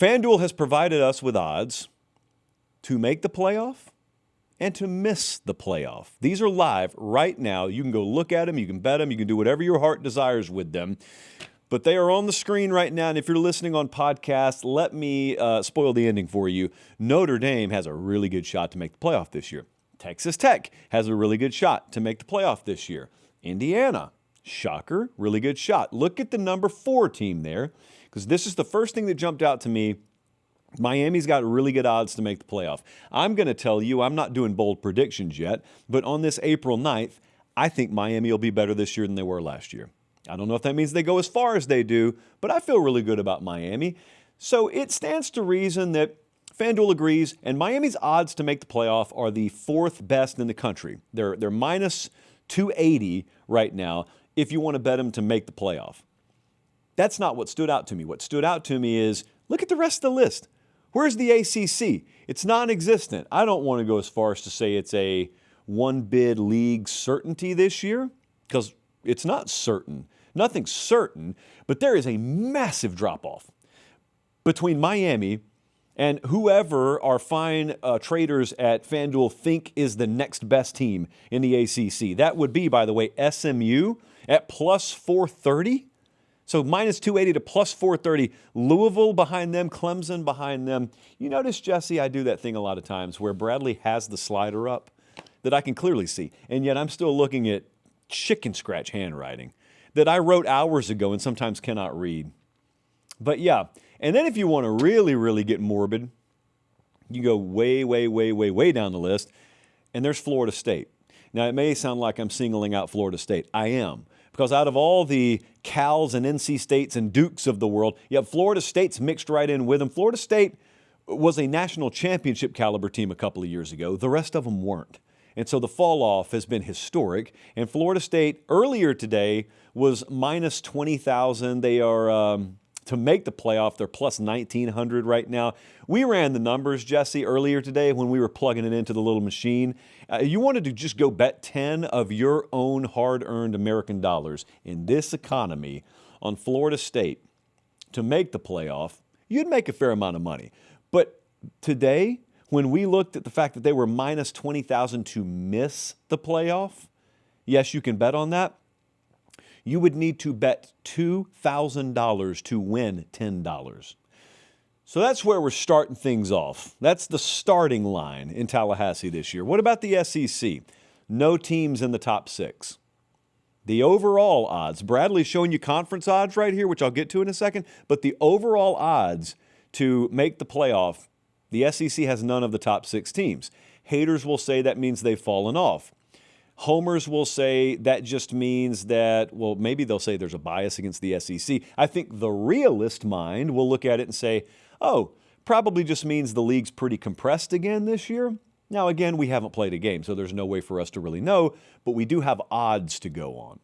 FanDuel has provided us with odds to make the playoff and to miss the playoff. These are live right now. You can go look at them. You can bet them. You can do whatever your heart desires with them. But they are on the screen right now. And if you're listening on podcast, let me spoil the ending for you. Notre Dame has a really good shot to make the playoff this year. Texas Tech has a really good shot to make the playoff this year. Indiana, shocker, really good shot. Look at the number 4 team there, because this is the first thing that jumped out to me. Miami's got really good odds to make the playoff. I'm going to tell you, I'm not doing bold predictions yet, but on this April 9th, I think Miami will be better this year than they were last year. I don't know if that means they go as far as they do, but I feel really good about Miami. So it stands to reason that FanDuel agrees, and Miami's odds to make the playoff are the 4th best in the country. They're minus 280 right now if you want to bet them to make the playoff. That's not what stood out to me. What stood out to me is, look at the rest of the list. Where's the ACC? It's non-existent. I don't want to go as far as to say it's a one-bid league certainty this year, because it's not certain. Nothing's certain, but there is a massive drop-off between Miami and whoever our fine traders at FanDuel think is the next best team in the ACC. That would be, by the way, SMU at plus 430. So minus 280 to plus 430. Louisville behind them, Clemson behind them. You notice, Jesse, I do that thing a lot of times where Bradley has the slider up that I can clearly see, and yet I'm still looking at chicken scratch handwriting that I wrote hours ago and sometimes cannot read. But yeah, and then if you want to really, really get morbid, you go way down the list, and there's Florida State. Now, it may sound like I'm singling out Florida State. I am. Because out of all the Cals and NC States and Dukes of the world, Florida State's mixed right in with them. Florida State was a national championship caliber team a couple of years ago. The rest of them weren't. And so the fall off has been historic. And Florida State earlier today was minus 20,000. They are, to make the playoff, they're plus 1,900 right now. We ran the numbers, Jesse, earlier today when we were plugging it into the little machine. You wanted to just go bet 10 of your own hard-earned American dollars in this economy on Florida State to make the playoff, you'd make a fair amount of money. But today, when we looked at the fact that they were minus 20,000 to miss the playoff, yes, you can bet on that. You would need to bet $2,000 to win $10. So that's where we're starting things off. That's the starting line in Tallahassee this year. What about the SEC? No teams in the top 6. The overall odds, Bradley's showing you conference odds right here, which I'll get to in a second, but the overall odds to make the playoff, the SEC has none of the top 6 teams. Haters will say that means they've fallen off. Homers will say that just means that, well, maybe they'll say there's a bias against the SEC. I think the realist mind will look at it and say, oh, probably just means the league's pretty compressed again this year. Now, again, we haven't played a game, so there's no way for us to really know, but we do have odds to go on.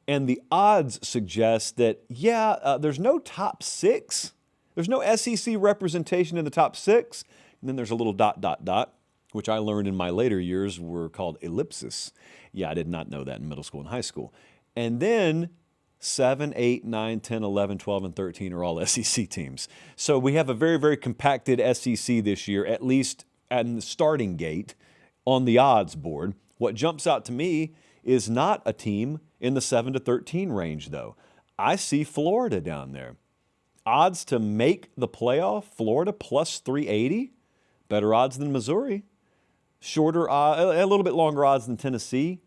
And the odds suggest that, there's no top 6. There's no SEC representation in the top 6. And then there's a little ... which I learned in my later years were called ellipsis. Yeah, I did not know that in middle school and high school. And then 7, 8, 9, 10, 11, 12, and 13 are all SEC teams. So we have a very, very compacted SEC this year, at least at the starting gate on the odds board. What jumps out to me is not a team in the 7 to 13 range, though. I see Florida down there. Odds to make the playoff, Florida plus 380. Better odds than Missouri. Shorter, a little bit longer odds than Tennessee.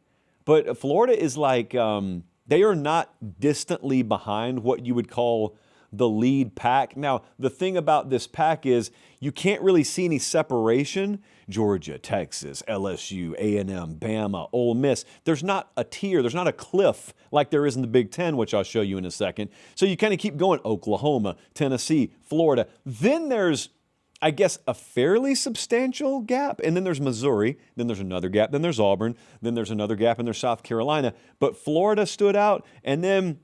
But Florida is like, they are not distantly behind what you would call the lead pack. Now, the thing about this pack is you can't really see any separation. Georgia, Texas, LSU, A&M, Bama, Ole Miss. There's not a tier. There's not a cliff like there is in the Big Ten, which I'll show you in a second. So you kind of keep going. Oklahoma, Tennessee, Florida. Then there's, I guess, a fairly substantial gap. And then there's Missouri. Then there's another gap. Then there's Auburn. Then there's another gap, and there's South Carolina. But Florida stood out. And then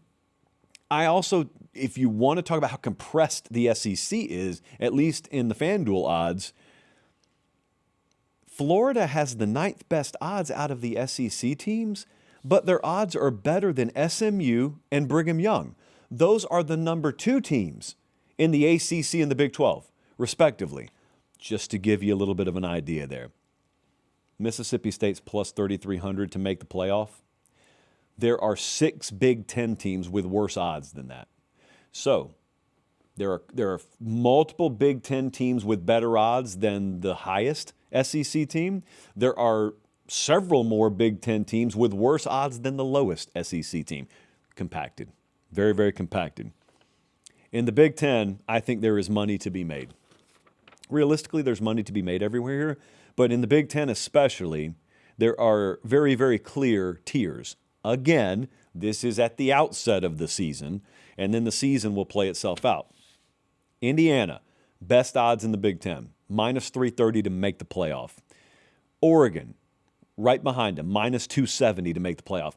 I also, if you want to talk about how compressed the SEC is, at least in the FanDuel odds, Florida has the 9th best odds out of the SEC teams, but their odds are better than SMU and Brigham Young. Those are the number 2 teams in the ACC and the Big 12, respectively, just to give you a little bit of an idea there. Mississippi State's plus 3,300 to make the playoff. There are 6 Big Ten teams with worse odds than that. So there are multiple Big Ten teams with better odds than the highest SEC team. There are several more Big Ten teams with worse odds than the lowest SEC team. Compacted. Very, very compacted. In the Big Ten, I think there is money to be made. Realistically, there's money to be made everywhere here, but in the Big Ten especially, there are very, very clear tiers. Again, this is at the outset of the season, and then the season will play itself out. Indiana, best odds in the Big Ten, minus 330 to make the playoff. Oregon, right behind them, minus 270 to make the playoff.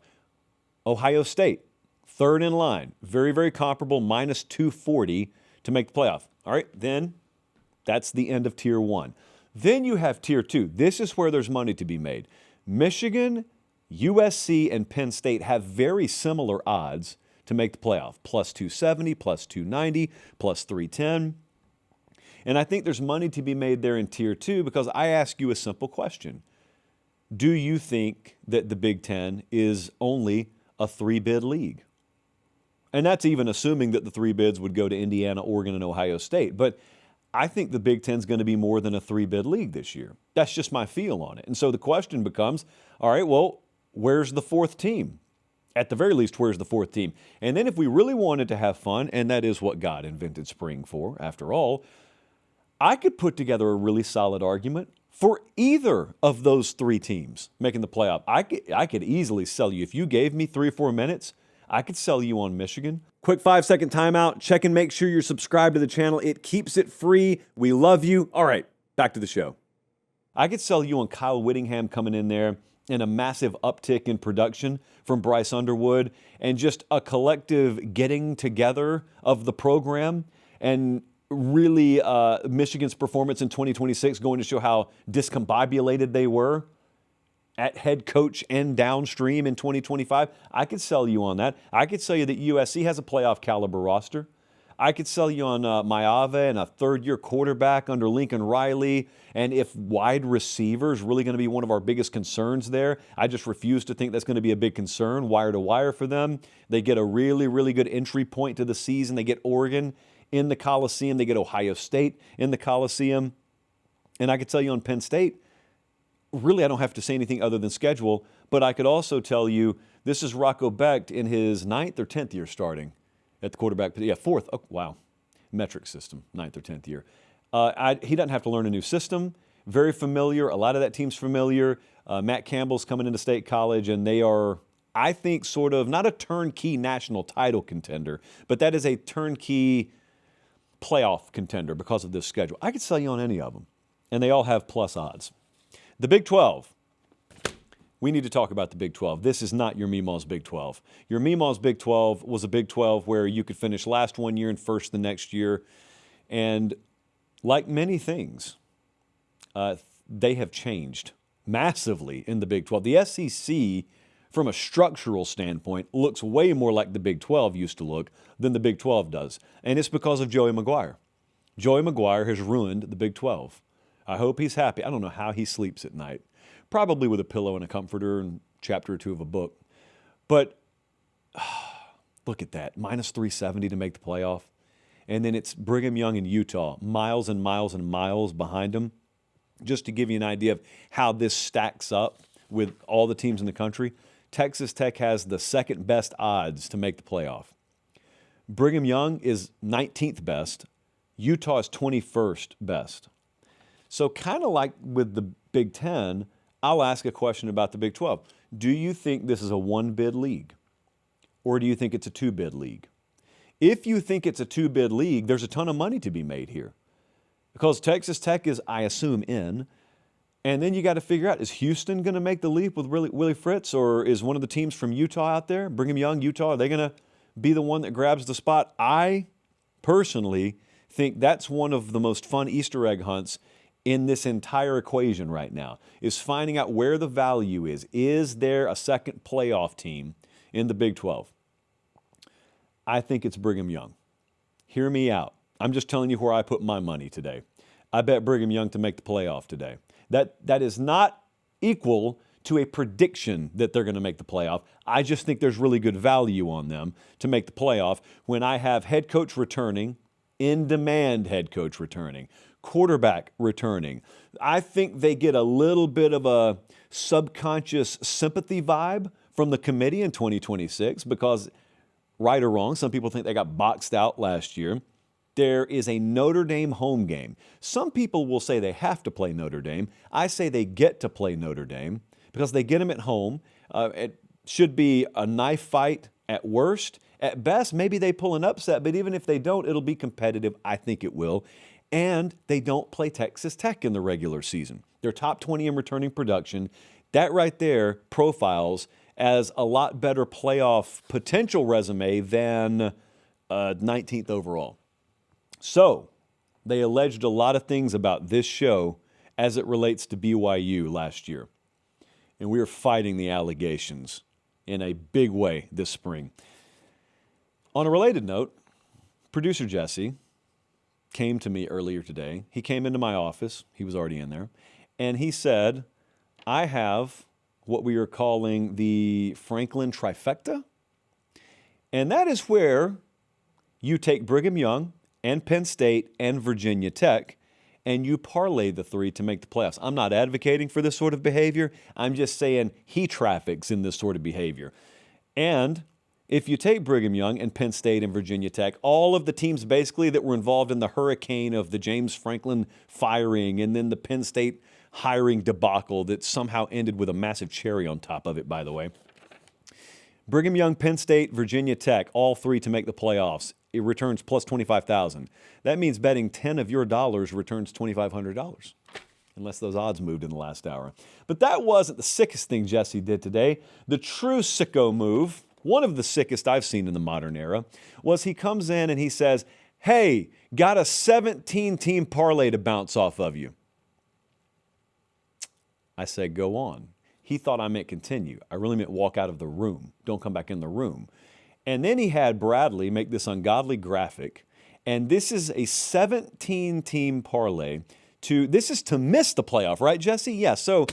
Ohio State, third in line, very, very comparable, minus 240 to make the playoff. All right, then that's the end of Tier 1. Then you have Tier 2. This is where there's money to be made. Michigan, USC, and Penn State have very similar odds to make the playoff, plus 270, plus 290, plus 310. And I think there's money to be made there in Tier 2 because I ask you a simple question. Do you think that the Big Ten is only a 3-bid league? And that's even assuming that the 3 bids would go to Indiana, Oregon, and Ohio State. But I think the Big Ten's going to be more than a 3-bid league this year. That's just my feel on it. And so the question becomes, all right, well, where's the 4th team? At the very least, where's the 4th team? And then if we really wanted to have fun, and that is what God invented spring for, after all, I could put together a really solid argument for either of those 3 teams making the playoff. I could easily sell you. If you gave me 3 or 4 minutes, I could sell you on Michigan. Quick 5-second timeout. Check and make sure you're subscribed to the channel. It keeps it free. We love you. All right, back to the show. I could sell you on Kyle Whittingham coming in there and a massive uptick in production from Bryce Underwood and just a collective getting together of the program and really Michigan's performance in 2026 going to show how discombobulated they were at head coach and downstream in 2025. I could sell you on that. I could sell you that USC has a playoff caliber roster. I could sell you on Maave and a third-year quarterback under Lincoln Riley. And if wide receiver is really going to be one of our biggest concerns there, I just refuse to think that's going to be a big concern, wire to wire for them. They get a really, really good entry point to the season. They get Oregon in the Coliseum. They get Ohio State in the Coliseum. And I could tell you on Penn State, really I don't have to say anything other than schedule, but I could also tell you this is Rocco Becht in his 9th or 10th year starting at the quarterback. Yeah, 4th. Oh, wow. Metric system, 9th or 10th year. He doesn't have to learn a new system. Very familiar. A lot of that team's familiar. Matt Campbell's coming into State College, and they are, I think, sort of not a turnkey national title contender, but that is a turnkey playoff contender because of this schedule. I could sell you on any of them, and they all have plus odds. The Big 12. We need to talk about the Big 12. This is not your Meemaw's Big 12. Your Meemaw's Big 12 was a Big 12 where you could finish last one year and first the next year. And like many things, they have changed massively in the Big 12. The SEC, from a structural standpoint, looks way more like the Big 12 used to look than the Big 12 does. And it's because of Joey McGuire. Joey McGuire has ruined the Big 12. I hope he's happy. I don't know how he sleeps at night. Probably with a pillow and a comforter and a chapter or 2 of a book. But look at that, minus 370 to make the playoff. And then it's Brigham Young and Utah, miles and miles and miles behind them. Just to give you an idea of how this stacks up with all the teams in the country, Texas Tech has the 2nd best odds to make the playoff. Brigham Young is 19th best. Utah is 21st best. So kind of like with the Big Ten, I'll ask a question about the Big 12. Do you think this is a 1-bid league? Or do you think it's a 2-bid league? If you think it's a 2-bid league, there's a ton of money to be made here. Because Texas Tech is, I assume, in. And then you got to figure out, is Houston going to make the leap with Willie Fritz? Or is one of the teams from Utah out there, Brigham Young, Utah, are they going to be the one that grabs the spot? I personally think that's one of the most fun Easter egg hunts in this entire equation right now, is finding out where the value is. Is there a second playoff team in the Big 12? I think it's Brigham Young. Hear me out. I'm just telling you where I put my money today. I bet Brigham Young to make the playoff today. That is not equal to a prediction that they're going to make the playoff. I just think there's really good value on them to make the playoff when I have head coach returning, in-demand head coach returning, quarterback returning. I think they get a little bit of a subconscious sympathy vibe from the committee in 2026 because, right or wrong, some people think they got boxed out last year. There is a Notre Dame home game. Some people will say they have to play Notre Dame. I say they get to play Notre Dame because they get them at home. It should be a knife fight at worst. At best, maybe they pull an upset, but even if they don't, it'll be competitive. I think it will. And they don't play Texas Tech in the regular season. They're top 20 in returning production. That right there profiles as a lot better playoff potential resume than 19th overall. So, they alleged a lot of things about this show as it relates to BYU last year. And we are fighting the allegations in a big way this spring. On a related note, producer Jesse came to me earlier today. He came into my office. He was already in there. And he said, I have what we are calling the Franklin trifecta. And that is where you take Brigham Young and Penn State and Virginia Tech, and you parlay the three to make the playoffs. I'm not advocating for this sort of behavior. I'm just saying he traffics in this sort of behavior. And if you take Brigham Young and Penn State and Virginia Tech, all of the teams basically that were involved in the hurricane of the James Franklin firing and then the Penn State hiring debacle that somehow ended with a massive cherry on top of it, by the way. Brigham Young, Penn State, Virginia Tech, all three to make the playoffs. It returns plus $25,000. That means betting 10 of your dollars returns $2,500, unless those odds moved in the last hour. But that wasn't the sickest thing Jesse did today. The true sicko move, one of the sickest I've seen in the modern era, was he comes in and he says, hey, got a 17-team parlay to bounce off of you. I said, go on. He thought I meant continue. I really meant walk out of the room. Don't come back in the room. And then he had Bradley make this ungodly graphic. And this is a 17-team parlay. This is to miss the playoff, right, Jesse? Yeah, so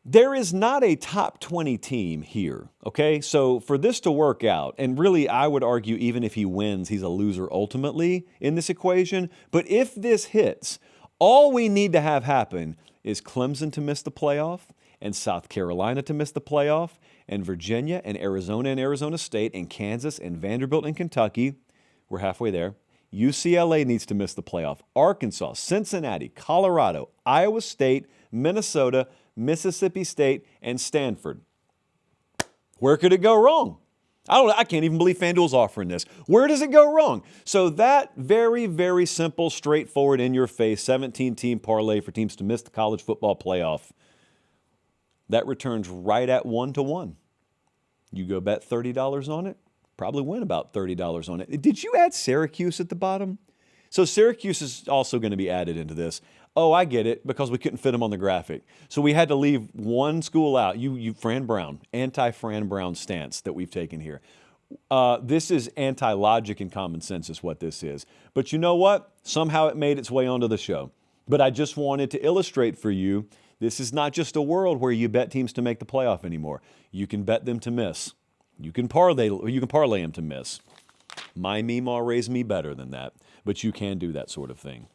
there is not a top 20 team here, okay? So for this to work out, and really I would argue even if he wins, he's a loser ultimately in this equation. But if this hits, all we need to have happen is Clemson to miss the playoff, and South Carolina to miss the playoff, and Virginia and Arizona State and Kansas and Vanderbilt and Kentucky. We're halfway there. UCLA needs to miss the playoff. Arkansas, Cincinnati, Colorado, Iowa State, Minnesota, Mississippi State, and Stanford. Where could it go wrong? I can't even believe FanDuel's offering this. Where does it go wrong? So that very, very simple, straightforward, in-your-face 17-team parlay for teams to miss the college football playoff, that returns right at 1-to-1. You go bet $30 on it, probably win about $30 on it. Did you add Syracuse at the bottom? So Syracuse is also going to be added into this. Oh, I get it, because we couldn't fit them on the graphic. So we had to leave one school out. You Fran Brown, anti-Fran Brown stance that we've taken here. This is anti-logic and common sense is what this is. But you know what? Somehow it made its way onto the show. But I just wanted to illustrate for you, this is not just a world where you bet teams to make the playoff anymore. You can bet them to miss. You can parlay them to miss. My Meemaw raised me better than that, but you can do that sort of thing.